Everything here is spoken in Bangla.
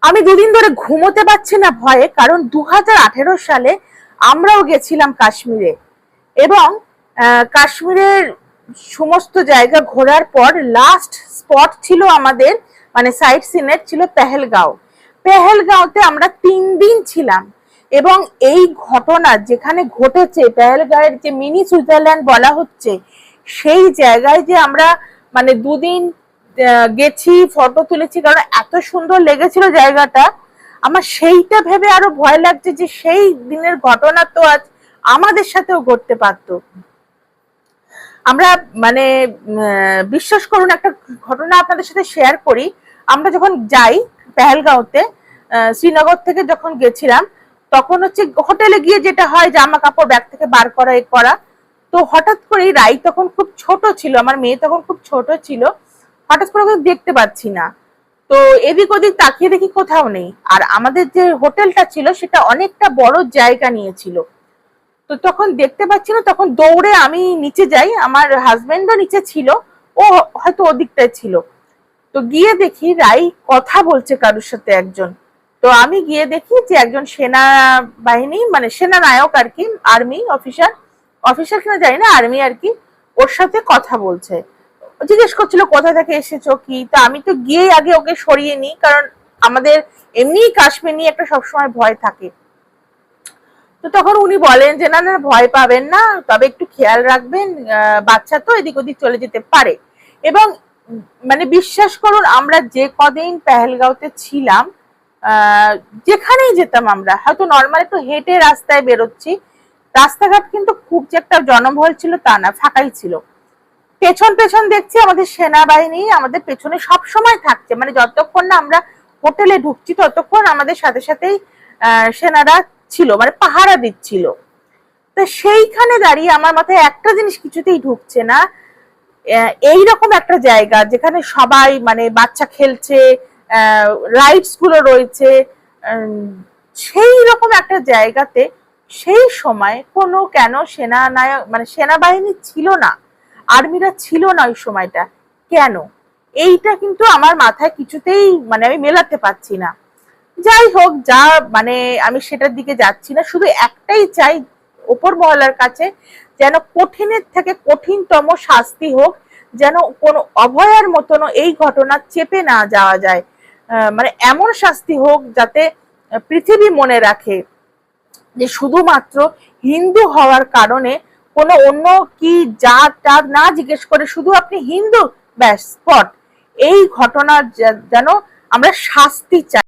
আমি দুদিন ধরে ঘুমোতে পারছি না ভয়ে, কারণ 2018 সালে আমরাও গেছিলাম কাশ্মীরে। এবং কাশ্মীরের সমস্ত জায়গা ঘোরার পর লাস্ট স্পট ছিল আমাদের, মানে সাইট সিনের ছিল পেহেলগাঁও। পেহেলগাঁওতে আমরা 3 দিন ছিলাম। এবং এই ঘটনা যেখানে ঘটেছে, পেহেলগাঁওয়ের যে মিনি সুইজারল্যান্ড বলা হচ্ছে, সেই জায়গায় যে আমরা মানে দুদিন গেছি, ফটো তুলেছি, কারণ এত সুন্দর লেগেছিল জায়গাটা। আমার সেইটা ভেবে আরো ভয় লাগছে যে সেই দিনের ঘটনা তো আজ আমাদের সাথেও ঘটতে পারতো। আমরা মানে বিশ্বাস করুন, একটা ঘটনা আপনাদের সাথে শেয়ার করি। আমরা যখন যাই পেহেলগাঁওতে, শ্রীনগর থেকে যখন গেছিলাম, তখন হচ্ছে হোটেলে গিয়ে যেটা হয়, জামা কাপড় ব্যাগ থেকে বার করা এ করা। তো হঠাৎ করে রাই তখন খুব ছোট ছিল, আমার মেয়ে তখন খুব ছোট ছিল, হঠাৎ করে দেখতে পাচ্ছি না। তো এদিক ওদিক তাকিয়ে দেখি কোথাও নেই। আর আমাদের যে হোটেলটা ছিল সেটা অনেকটা বড় জায়গা নিয়েছিল। তো তখন দেখতে পাচ্ছি না, তখন দৌড়ে আমি নিচে যাই, আমার হাজবেন্ডও নিচে ছিল, ও হয়তো ওদিকটায় ছিল। তো গিয়ে দেখি রাই কথা বলছে কারোর সাথে একজন। তো আমি গিয়ে দেখি যে একজন সেনা বাহিনী, মানে সেনা নায়ক আর কি, আর্মি অফিসার, অফিসার কিনা জানি না, আর্মি আর কি, ওর সাথে কথা বলছে। জিজ্ঞেস করছিল কোথা থেকে এসেছো কি। তা আমি তো গিয়ে আগে ওকে সরিয়ে নিই, কারণ আমাদের এমনি কাশ্মীর নিয়ে একটা সবসময় ভয় থাকে। তো তখন উনি বলেন যে না না, ভয় পাবেন না, তবে একটু খেয়াল রাখবেন, বাচ্চা তো এদিক ওদিক চলে যেতে পারে। এবং মানে বিশ্বাস করুন, আমরা যে কদিন পেহেলগাঁওতে ছিলাম, যেখানেই যেতাম আমরা হয়তো নর্মাল একটু হেঁটে রাস্তায় বেরোচ্ছি, রাস্তাঘাট কিন্তু খুব যে একটা জনবহুল ছিল তা না, ফাঁকাই ছিল। পেছন পেছন দেখছি আমাদের সেনাবাহিনী আমাদের পেছনে সব সময় থাকছে, মানে যতক্ষণ না আমরা হোটেলে ঢুকছি ততক্ষণ আমাদের সাথে সাথেই সেনারা ছিল, মানে পাহারা দিচ্ছিল। তো সেইখানে দাঁড়িয়ে আমার মাথায় একটা জিনিস কিছুতেই ঢুকছে না, এইরকম একটা জায়গা যেখানে সবাই মানে বাচ্চা খেলছে, রাইডস গুলো রয়েছে, সেই রকম একটা জায়গাতে সেই সময় কোনো কেন সেনানায়ক মানে সেনাবাহিনী ছিল না, আর্মিরা ছিল না ওই সময়টা, কেন? এইটা কিন্তু আমার মাথায় কিছুতেই মানে আমি মেলাতে পারছি না। যাই হোক, যা মানে আমি সেটার দিকে যাচ্ছি না, শুধু একটাই চাই ওপর মহলার কাছে, যেন কঠিনের থেকে কঠিনতম শাস্তি হোক, যেন কোনো অভয়ার মতন এই ঘটনা চেপে না যাওয়া যায়। মানে এমন শাস্তি হোক যাতে পৃথিবী মনে রাখে যে শুধুমাত্র হিন্দু হওয়ার কারণে কোনো অন্য কি জাত টাত না জিজ্ঞেস করে, শুধু আপনি হিন্দু, ব্যাস স্পট, এই ঘটনা যেন আমরা শাস্তি চাই।